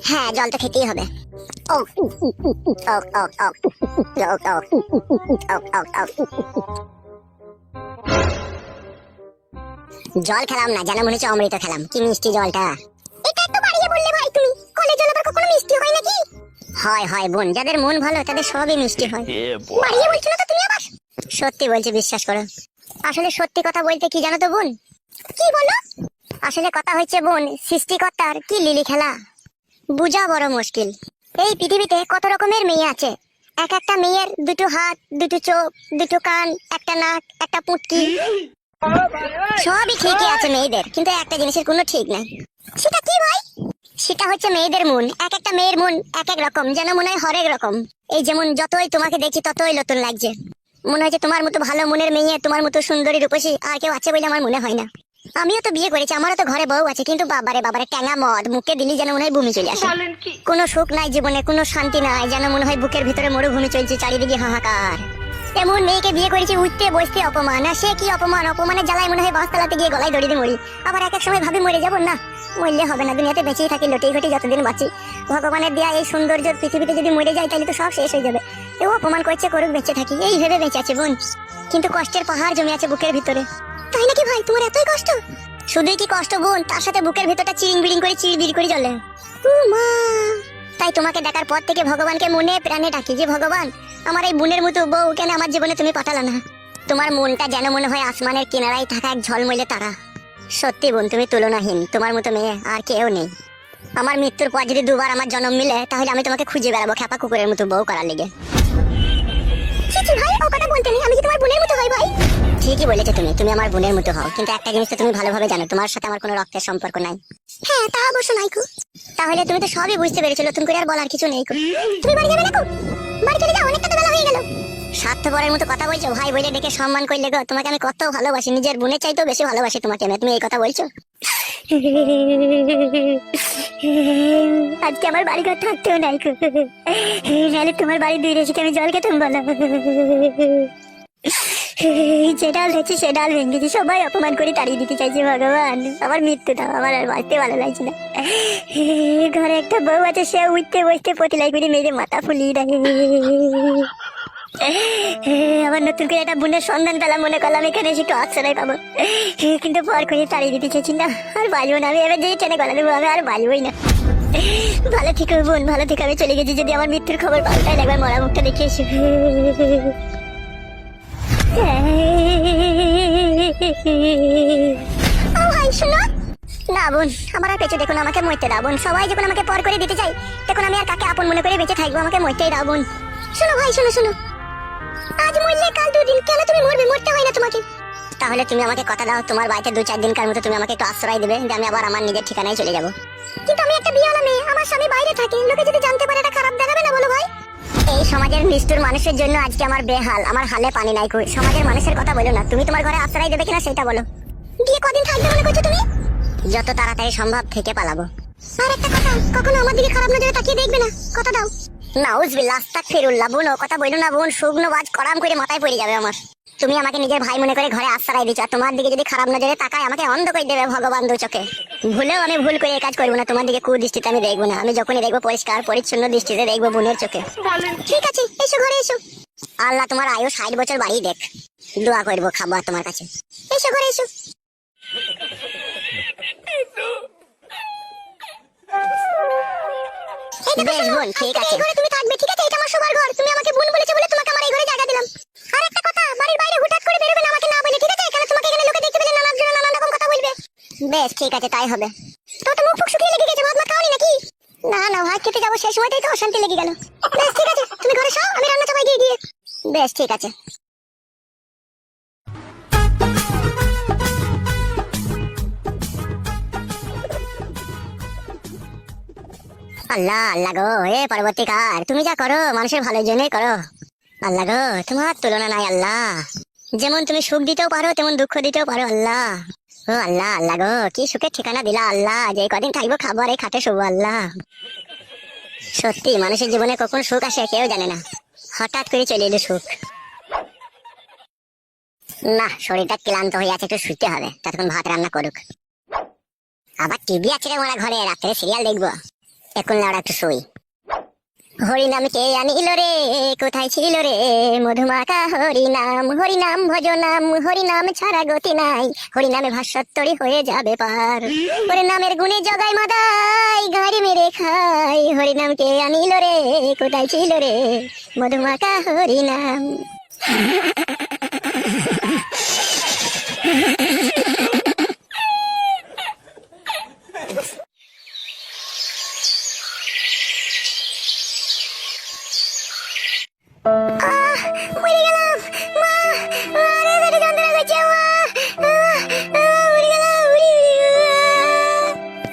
হ্যাঁ, জল তো খেতেই হবে। ও ও ও ও জল খেলাম না, যেন মনে হচ্ছে অমৃত খেলাম। কি মিষ্টি জলটা। এটা একটু বাড়িয়ে বললে ভাই তুমি। কলের জল আবার কখনো মিষ্টি হয় নাকি? হয় হয় বোন, যাদের মন ভালো তাদের সবই মিষ্টি হয়। বাড়িয়ে বলছো না তো তুমি আবার? সত্যি বলছি, বিশ্বাস করো। আসলে সত্যি কথা বলতে কি জানো তো বোন? কি বলো? আসলে কথা হচ্ছে বোন, সৃষ্টিকর্তার কি লিলি খেলা বুঝা বড় মুশকিল। এই পৃথিবীতে কত রকমের মেয়ে আছে। এক একটা মেয়ের দুটো হাত, দুটো চোখ, দুটো কান, একটা নাক, একটা পুটকি। সবই ঠিকই আছে মেয়েদের, কিন্তু একটা জিনিসের কোনো ঠিক নাই। সেটা কি ভাই? সেটা হচ্ছে মেয়েদের মন। এক একটা মেয়ের মন এক এক রকম, যেন মনে হয় হরেক রকম। এই যেমন যতই তোমাকে দেখি ততই নতুন লাগছে। মনে হচ্ছে তোমার মতো ভালো মনের মেয়ে, তোমার মতো সুন্দরী রূপসী আর কেউ আছে বলে আমার মনে হয় না। আমিও তো বিয়ে করেছি, আমারও তো ঘরে বউ আছে, কিন্তু বাবারে বাবারে ট্যাঙা মদ মুখে দিলি যেন মনে হয় বমি চলে আসে। কোনো সুখ নাই জীবনে, কোনো শান্তি নাই, যেন মনে হয় বুকের ভিতরে মরুভূমি চলছে, চারিদিকে হাহাকার। এমন মেয়েকে বিয়ে করেছি, উঠতে বসতে অপমান। আর সে কি অপমান, অপমানের জ্বালায় মনে হয় বাসতলাতে গিয়ে গলায় দড়ি দিয়ে মরি। আবার এক এক সময় ভাবি মরে যাবো না, মরলে হবে না, দুনিয়াতে বেঁচেই থাকি লটেই ঘটি যতদিন বাঁচি। ভগবানের দেয়া এই সৌন্দর্য পৃথিবীতে যদি মরে যায় তাহলে তো সব শেষ হয়ে যাবে। কেউ অপমান করছে করুক, বেঁচে থাকি এই ভেবে বেঁচে আছে বোন। কিন্তু কষ্টের পাহাড় জমে আছে বুকের ভিতরে। তাই নাকি ভাই, তোমার এতই কষ্ট? শুধুই কি কষ্ট বোন, তার সাথে বুকের ভিতরটা চিড়িং বিড়িং করে চিড়বিড় করে জ্বলে। তাই তোমাকে দেখার পর থেকে ভগবানকে মনে প্রাণে ডাকি যে ভগবান, আমার এই বোনের মতো বউ কেন আমার জীবনে তুমি পাঠালা না। তোমার মনটা যেন মনে হয় আসমানের কিনারায় থাকা এক ঝলমলে তারা। সত্যি বোন, তুমি তুলনাহীন। তোমার মতো মেয়ে আর কেউ নেই। আমার মৃত্যুর পর যদি দুবার আমার জন্ম মিলে, তাহলে আমি তোমাকে খুঁজে বেড়াবো খেপা কুকুরের মতো বউ করার লেগে। ভাই ও কথা বলতে নেই, আমি কি তোমার বোনের মতো হই ভাই? ঠিকই বলেছো তুমি, তুমি আমার বোনের মতো হও, কিন্তু একটা জিনিস তো তুমি ভালোভাবে জানো, তোমার সাথে আমার কোনো রক্তের সম্পর্ক নাই। হ্যাঁ তা অবশ্য নাই। তাহলে তুমি তো সবই বুঝতে পেরেছো, নতুন করে আর বলার কিছু নেই। তুমি বাড়ি যাবে না? বাড়ি চলে যাও, অনেকটা তো বেলা হয়ে গেল। স্বার্থপরের মতো কথা বলছো, ভাই বলে ডেকে সম্মান করলে গো। তোমাকে আমি কত ভালোবাসি, নিজের বোনের চাইতেও বেশি ভালোবাসি তোমাকে। তুমি এই কথা বলছো? আজকে আমার বাড়ি ঘর থাকতেও নাই, নাহলে তোমার বাড়ি দুই রেসিকে আমি জল খেতাম বলো। যে ডাল হয়েছে সে ডাল ভেঙেছি, সবাই অপমান করে তাড়িয়ে দিতে চাইছে। ভগবান আমার মৃত্যু দাও, আমার আর বাঁচতে ভালো লাগছে না। ঘরে একটা বউ আছে, সে উঠতে বসতে পতিলাই করে মেরে মাথা ফুলিয়ে দেয়। আমার নতুন করে একটা বোনের সন্ধান পেলাম, মনে করলাম এখানে এসে একটু আশ্রয় পাবো, কিন্তু পর করে তাড়িয়ে দিতে চাইছি না। আর বাঁচবো না আমি, এবার যে ট্রেনে গলা দেবো, আমি আর বাঁচবোই না। ভালো থেকো বোন, ভালো থেকো। আমি চলে গেছি, যদি আমার মৃত্যুর খবর পাও তাহলে একবার মরা মুখটা দেখে এসো। ভাই শোনো না বোন, আমার আর পেছনে দেখুন, আমাকে মরতে দাও বোন। সবাই যখন আমাকে পর করে দিতে চাই, তখন আমি আর কাকে আপন মনে করে বেঁচে থাকবো? আমাকে মরতেই দাও বোন। শোনো ভাই, শোনো শোনো, আজ মরলে কাল দুদিন, কেন তুমি মরবে? মরতে হয় না তোমাকে। তাহলে তুমি আমাকে কথা দাও, তোমার বাড়িতে 2-4 দিনকার মতো তুমি আমাকে একটু আশ্রয় দেবে, যে আমি আবার আমার নিজের ঠিকানায় চলে যাবো। কিন্তু আমি একটা বিয়েওয়ালা মেয়ে, আমার স্বামী বাইরে থাকে, লোকে যদি জানতে পারে এটা খারাপ দেখাবে না বলো ভাই? এই সমাজের নিষ্ঠুর মানুষের জন্য আজকে আমার বেহাল, আমার হালে পানি নাই। কই সমাজের মানুষের কথা বলো না, তুমি তোমার ঘরে আশ্রয় দেবে কিনা সেটা বলো। বিয়ে কদিন থাকবে মনে করছো তুমি? যত তাড়াতাড়ি সম্ভব থেকে পালাবো। আর একটা কথা, কখনো আমার দিকে খারাপ নজরে তাকিয়ে দেখবে না, কথা দাও। নাউজুবিল্লাহ, আস্তাগফিরুল্লাহ। বোন ও কথা বলো না বোন, শুকনো বাজ কড়াম করে মাথায় পড়ে যাবে আমার। তুমি আমাকে নিজের ভাই মনে করে ঘরে আশ্রয় দিচ্ছ, আর তোমার দিকে যদি খারাপ নজরে তাকায় আমাকে অন্ধ করে দেবে ভগবান দু চোখে। ভুলেও আমি ভুল করে এই কাজ করবো না, তোমার দিকে কুদৃষ্টিতে আমি দেখবো না। আমি যখনই দেখবো পরিষ্কার পরিচ্ছন্ন দৃষ্টিতে দেখবো বোনের চোখে। ঠিক আছে, এসো ঘরে এসো। আল্লাহ তোমার আয়ু 60 বছর বাড়িয়ে দেখ, দোয়া করবো, খাবো তোমার কাছে। এসো ঘরে এসো। বেশ বোন, ঠিক আছে। এই ঘরে তুমি থাকবে, ঠিক আছে? এটা আমার সবার ঘর, তুমি আমাকে বোন বলেছো বলে তোমাকে আমার এই ঘরে জায়গা দিলাম। আর একটা কথা, বাড়ির বাইরে হুটহাট করে বেরোবে না আমাকে না বলে, ঠিক আছে? কেন তোমাকে এখানে লোকে দেখতে পেলে নানান রকম কথা বলবে। বেশ ঠিক আছে, তাই হবে। তো মুখ ফুক শুকিয়ে লেগে গেছে, ভাত মা খাওনি নাকি? না না, ভাত খেতে যাবো, সেই সময়টাই তো অশান্তি লেগে গেল। বেশ ঠিক আছে, তুমি ঘরে যাও, আমি রান্না চাপাই দিয়ে। বেশ ঠিক আছে। আল্লাহ আল্লাহ গো, এ পরবর্তীকার তুমি যা করো মানুষের ভালোর জন্যই করো। আল্লাহ গো, তোমার তুলনা নাই আল্লাহ। যেমন তুমি সুখ দিতেও পারো, তেমন দুঃখ দিতেও পারো আল্লাহ। ও আল্লাহ আল্লাহ গো, কি সুখের ঠিকানা দিলা আল্লাহ, যে কদিন থাকবো খাবো আর এই খাটে শুবো আল্লাহ। সত্যি মানুষের জীবনে কখন সুখ আসে কেউ জানে না, হঠাৎ করে চলে এলো সুখ। না, শরীরটা ক্লান্ত হয়ে আছে, একটু শুতে হবে, ততক্ষণ ভাত রান্না করুক। আবার টিভি আছে রে মারা ঘরে, রাত্রে সিরিয়াল দেখবো। এখন লাউড়া একটু শুই। হরিনাম কে আনিল রে, কোথায় ছিল রে মধুমাখা হরিনাম, হরিনাম ভজনাম, হরিনাম ছাড়া গতি নাই, হরিনামে ভাস্বত্তরি হয়ে যাবে পার, হরিনামের গুণে জগাই মাদাই গাড়ি মেরে খাই, হরিনাম কে আনিল রে, কোথায় ছিল রে মধুমাখা হরিনাম। মরে গেলাম মা, আরে পেটে যন্ত্রণা করছে মা, মরে গেলাম,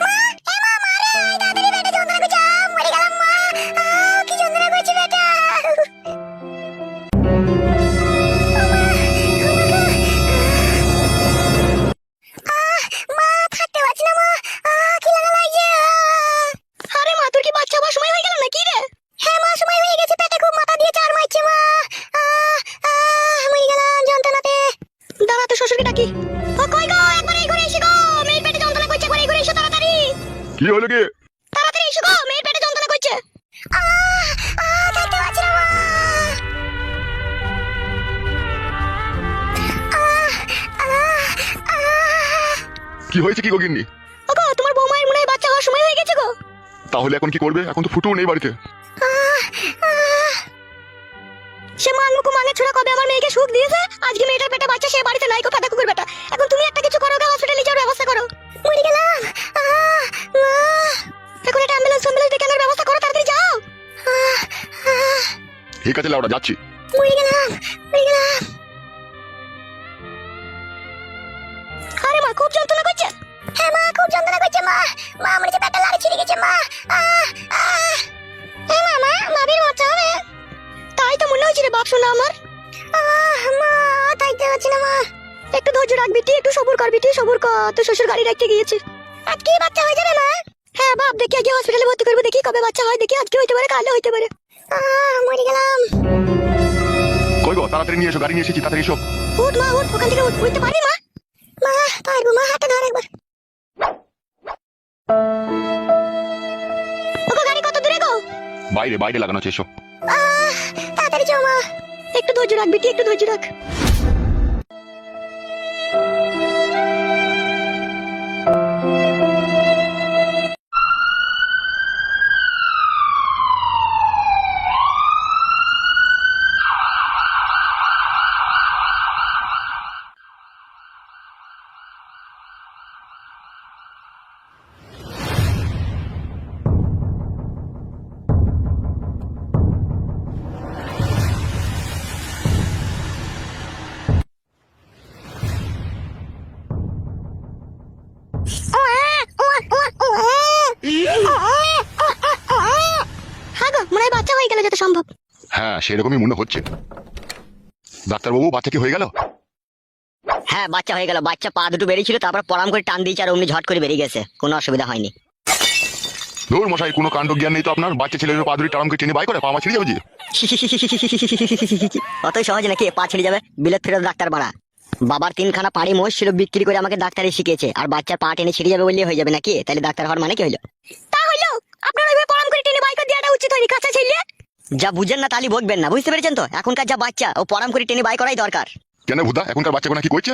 মা এ মা মারে, তাড়াতাড়ি পেটে যন্ত্রণা করছে, মরে গেলাম মা, কি যন্ত্রণা করছে পেটে, মা থাকতে পারছি না মা, কি লাগা লাগছে। আরে মা তোর কি বাচ্চা হওয়ার সময় হয়ে গেল নাকি রে? হ্যাঁ মা সময় হয়ে গেছে, পেটে খুব মাথা দিয়ে চার মারছে মা, মরে গেলাম যন্ত্রণাতে। দাঁড়া তো শ্বশুরকে ডাকি। ও কই গো, একবার এই ঘরে এসে গো, মেয়ের পেটে যন্ত্রণা করছে, একবার এই ঘরে এসো তাড়াতাড়ি। কি হলো কি? তাড়াতাড়ি এসো গো, মেয়ের পেটে যন্ত্রণা করছে। থাকতে পারছি না মা। কি হয়েছে কি গগিন্নি? ওগো তোমার বৌমায়ের মনে হয় বাচ্চা হওয়ার সময় হয়ে গেছে গো। তাহলে এখন কি করবে? এখন তো ফুটেও নেই বাড়িতে। সে মাংমুকু মাঙে ছোড়া কবে আমার মেয়েকে সুখ দিয়েছে, আজকে মেয়েটার পেটে বাচ্চা, সে বাড়িতে নাই, কোথা কুকুর বেটা। এখন তুমি একটা কিছু করো, হসপিটালে যাওয়ার ব্যবস্থা করো। মরে গেলাম মা, এখন একটা অ্যাম্বুলেন্স ডেকে আনার ব্যবস্থা করো, তাড়াতাড়ি যাও। ঠিক আছে লাউডা, যাচ্ছি। মরে গেলাম, মরে গেলাম। আরে মা খুব যন্ত্রণা করছে। হ্যাঁ মা খুব যন্ত্রণা করছে মা, মা মনে হচ্ছে পেটটা লাড়ি ছিঁড়ে গেছে মা। এই মামা মাবির বাচ্চা হবে, তাই তো মনে হচ্ছে রে বাপ শোনা আমার। মা থাকতে পারছি না মা। একটু ধৈর্য রাখ বিটি, একটু সবুর কর বিটি, সবুর কর, তো শ্বশুর গাড়ি রাখতে গিয়েছে। আজকে বাচ্চা হয়ে যাবে মা? হ্যাঁ বাপ, দেখি আগে হসপিটালে ভর্তি করবো, দেখি কবে বাচ্চা হয়, দেখি আজকে হইতে পারে কালও হইতে পারে। মরে গেলাম। কই গো, তাড়াতাড়ি নিয়ে এসো, গাড়ি নিয়ে এসেছি, তাড়াতাড়ি এসো। উঠ মা উঠ, ওখান থেকে উঠতে পারবি মা? মা পারবো মা, হাতে ধর একবার। ওগো গাড়ি কত দূরে গো? বাইরে বাইরে লাগানো আছে, এসো। তাড়াতাড়ি যাও মা। একটু ধৈর্য রাখ বিটি, একটু ধৈর্য রাখ। সম্ভব। হ্যাঁ সেরকমই মনে হচ্ছে। ডাক্তারবাবু বাচ্চা কি হয়ে গেল? হ্যাঁ বাচ্চা হয়ে গেল, বাচ্চা পা দুটো বেরিয়েছিল, তারপর পরাম করে টান দিয়েছে আর অমনি ঝট করে বেরিয়ে গেছে, কোনো অসুবিধা হয়নি। ধুর মশাই, কোনো কাণ্ড জ্ঞান নেই তো আপনার। বাচ্চা ছেলের পা দুটি টারামকে টেনে বাই করে পা ছিঁড়ে যাবে যে। অতই সহজ নাকি পা ছিঁড়ে যাবে? বিলেত ফেরত ডাক্তার বাড়া। বাবার 3খানা পাড়ি মোষ ছিল, বিক্রি করে আমাকে ডাক্তারি শিখিয়েছে, আর বাচ্চার পা টেনে ছিঁড়ে যাবে বললে হয়ে যাবে নাকি? তাহলে ডাক্তার হওয়ার মানে কি হলো? তা হলো আপনার ওইভাবে পরাম করে টেনে বাই করে দেওয়াটা উচিত হয়নি, কাঁচা ছেলে। যা বুঝেন না তালি বকবেন না, বুঝতে পেরেছেন তো? এখনকার যা বাচ্চা, ও পরাম করে টেনে বাই করাই দরকার। কেন ভুদা, এখনকার বাচ্চা কোনা কি করছে?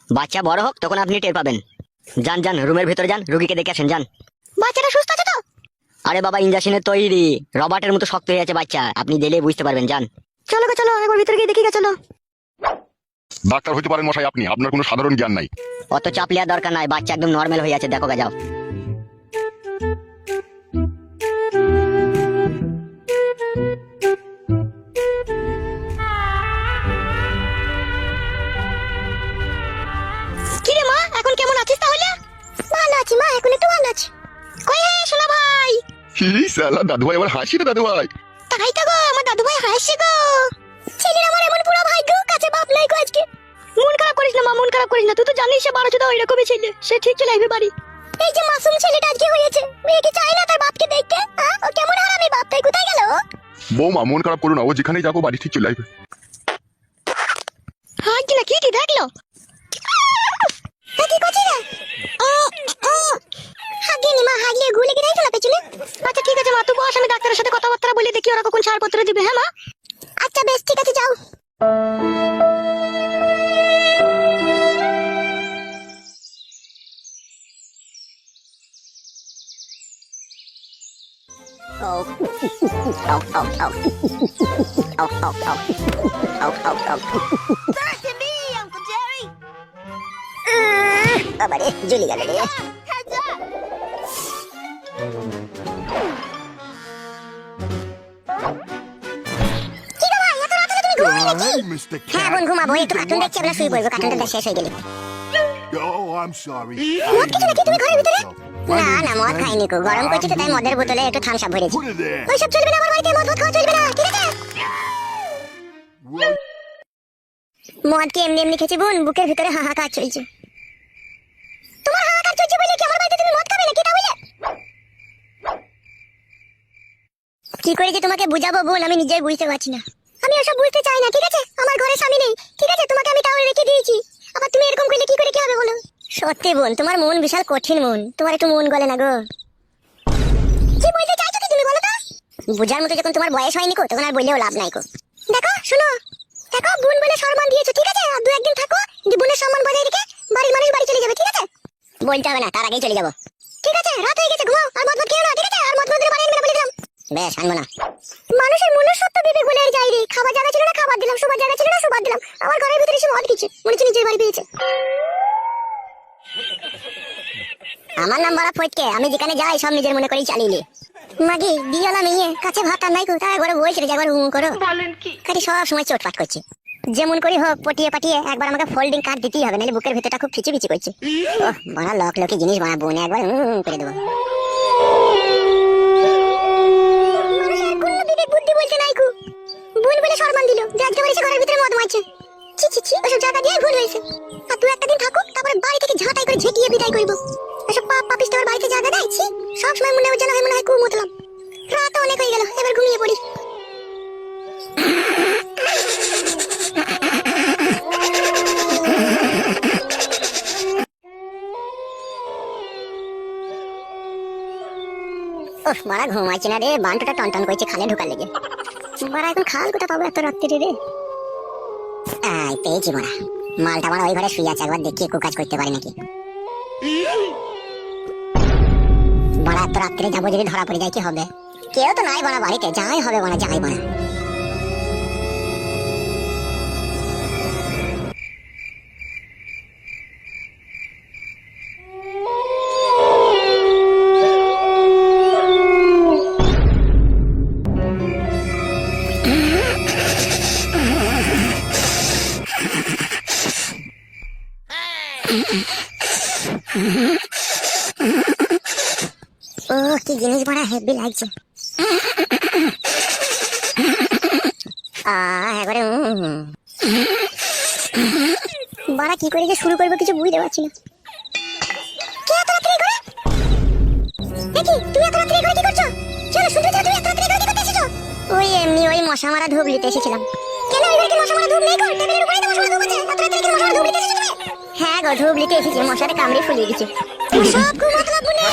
বাচ্চা বড় হোক তখন আপনি টের পাবেন। যান যান রুমের ভেতরে যান, রুগীকে দেখে আসেন যান। বাচ্চাটা সুস্থ আছে তো? আরে বাবা ইঞ্জেকশনের তৈরি, রবার্টের মতো শক্ত হয়ে আছে বাচ্চা, আপনি দিলে বুঝতে পারবেন। যান চলো গো চলো, একবার ভিতরে গিয়ে দেখি গা, চলো। ডাক্তার হইতে পারেন মশাই আপনি, আপনার কোনো সাধারণ জ্ঞান নাই। অত চাপ লিয়ার দরকার নাই, বাচ্চা একদম নর্মাল হয়ে আছে, দেখো গা যাও। কি রে মা, এখন কেমন আছিস তাহলে? ভালো আছি মা, এখন একটু ভালো আছি। কই হে সোনা ভাই? হি সালা দাদু ভাই আবার হাসি রে দাদু ভাই। তাই তো গো, আমার দাদু ভাই হাসছে গো। ছেলের আমার এমন পুরো ভাগ্য, কাছে বাপ নাই গো আজকে। মন খারাপ করিস না মা, মন খারাপ করিস না, তুই তো জানিস সে 12 ওই রকমই ছেলে, সে ঠিক চলে আসবে বাড়ি। এই যে মাসুম ছেলেটা আজকে হয়েছে, মেয়ে কি চাই না তার বাপকে দেখতে? ও কেমন হারামি বাপ, তাই কোথায় গেল? বৌমা মন খারাপ করো না, ও যেখানেই যাবো বাড়ি ঠিক চলে আসবে। হাই কি না কি কি দেখলো? কি করছিস রে? হাগিনি মা, হাগলে দিয়ে গুলে গিয়ে চলে পেছনে। আচ্ছা ঠিক আছে মা, তুই বস, আমি ডাক্তারের সাথে কথাবার্তা বলে দেখি ওরা কখন ছাড়পত্র দিবে। হ্যাঁ মা। আচ্ছা বেশ ঠিক আছে, যাও। আবার জ্বলি গেল রে। হ্যাঁ বোন ঘুমাবো, একটু কার্টুন দেখছি, আমরা শুয়ে পড়বো, কার্টুনটা শেষ হয়ে গেলে। Oh, I'm sorry. মদ খেতে নাকি তুমি ঘরের ভিতরে? না না, মদ খাইনি কো, গরম করছি তো তাই মদের বোতলে একটু থামস আপ ভরেছি। Put it there. ওইসব চলবে না, আমার বাড়িতে মদ খাওয়া চলবে না, ঠিক আছে? Well, মদ কি এমনি এমনি খেয়েছি বোন, বুকের ভিতরে হাহাকার চলছে। তোমার হাহাকার চলছে বলে কি আমার বাড়িতে তুমি মদ খাবে নাকি, তা বলে? কি করে যে তোমাকে বুঝাবো বোন, আমি নিজেই বুঝতে পারছি না। আমি ওসব বুঝতে চাই না, ঠিক আছে? আমার ঘরে স্বামী নেই, ঠিক আছে? তোমাকে আমি তাও রেখে দিয়েছি, আবার তুমি এরকম করলে কি করে কি হবে বলো? সত্যি বোন, তোমার মন বিশাল কঠিন মন, তোমার একটু মন গলে না গো। কি বলতে চাইছো কি তুমি বলো তো? বুঝার মতো যখন তোমার বয়স হয়নি কো, তখন আর বললেও লাভ নাই কো। দেখো শোনো, দেখো বোন বলে সম্মান দিয়েছো, ঠিক আছে? আর দু একদিন থাকো, বোনের সম্মান বজায় রেখে বাড়ির মানুষ বাড়ি চলে যাবে, ঠিক আছে? বলতে হবে না, তার আগেই চলে যাবো। ঠিক আছে, রাত হয়ে গেছে, ঘুমাও, আর মদ খেও না, ঠিক আছে? আর মদ বাড়ি আনবে না বলে দিলাম। বেশ, আনবো না। মানুষের মনুষ্যত্ব বিবেক বলে আর যাই রে, খাবার জায়গা ছিল না খাবার দিলাম, শোবার জায়গা ছিল না শোবার দিলাম, আমার ঘরের ভিতরে এসে মদ খেয়েছে, মনে হচ্ছে নিজের বাড়ি পেয়েছে। আমার নাম বলা ফটকে, আমি যেখানে যাই সব নিজের মনে করেই চালিয়ে নি। মাগি দিয়ালা মেয়ে কাছে ভাত আর নাই কো, তাই একবার বলছিল যে একবার করো, বলেন কি খালি সব সময় চোটপাট করছে। যেমন করি হোক পটিয়ে পাটিয়ে একবার আমাকে ফোল্ডিং কার্ড দিতেই হবে, নাহলে বুকের ভিতরটা খুব খিচি খিচি করছে। ওহ বড় লক লকি জিনিস বানাবো না, একবার করে দেবো। মানুষের কোনো বিবেক বুদ্ধি বলতে নাই কো, ভুল বলে সম্মান দিল যে আজকে বাড়ি এসে ঘরের ভিতরে মদ মারছে। ছি ছি ছি, ওসব জায়গা দিয়ে ভুল হয়েছে। আর তুই একটা দিন থাকো, তারপরে বাড়ি থেকে ঝাঁটাই করে ঝেঁটিয়ে বিদায় করবো। এসব পাপ পাপিষ্ট আমার বাড়িতে জায়গা দেয়, ছি। সব সময় মনে হয় যেন মনে হয় খুব মতলাম। রাত অনেক হয়ে গেল, এবার ঘুমিয়ে পড়ি। ওহ মারা ঘুমাইছি না রে, বান্টুটা টনটন করছে খালে ঢোকার লেগে। মারা এখন খাল কোথা পাবো এত রাত্রি রে? আই পেয়েছি মারা, মালটা মারা ওই ঘরে শুয়ে আছে, একবার দেখি একটু কাজ করতে পারি নাকি। মারা এত রাত্রে যাবো, যদি ধরা পড়ে যায় কি হবে? কেউ তো নাই বানা বাড়িতে, যাই হবে বানা, যাই বানা। ও কি জিনিস বড় হেভি লাগছে। একবারে বাড়া কি করে যে শুরু করবো কিছু বুঝতে পারছি না। কে এত রাত্রে করে? দেখি তুমি এত রাত্রে করে কি করছো? চলো শুনতে চাও, তুমি এত রাত্রে করে কি করতে এসেছো? ওই এমনি ওই মশা মারা ধূপ নিতে এসেছিলাম। কেন ওই ঘরে কি মশা মারা ধূপ নেই? কর টেবিলের উপরেই তো মশা মারা ধূপ আছে, এত রাত্রে কি মশা মারা ধূপ নিতে এসেছো তুমি? হ্যাঁ গো, ধূপ নিতে এসেছি, মশাটা কামড়ে ফুলিয়ে দিচ্ছে। সব ঘুমাতে লাগবে না।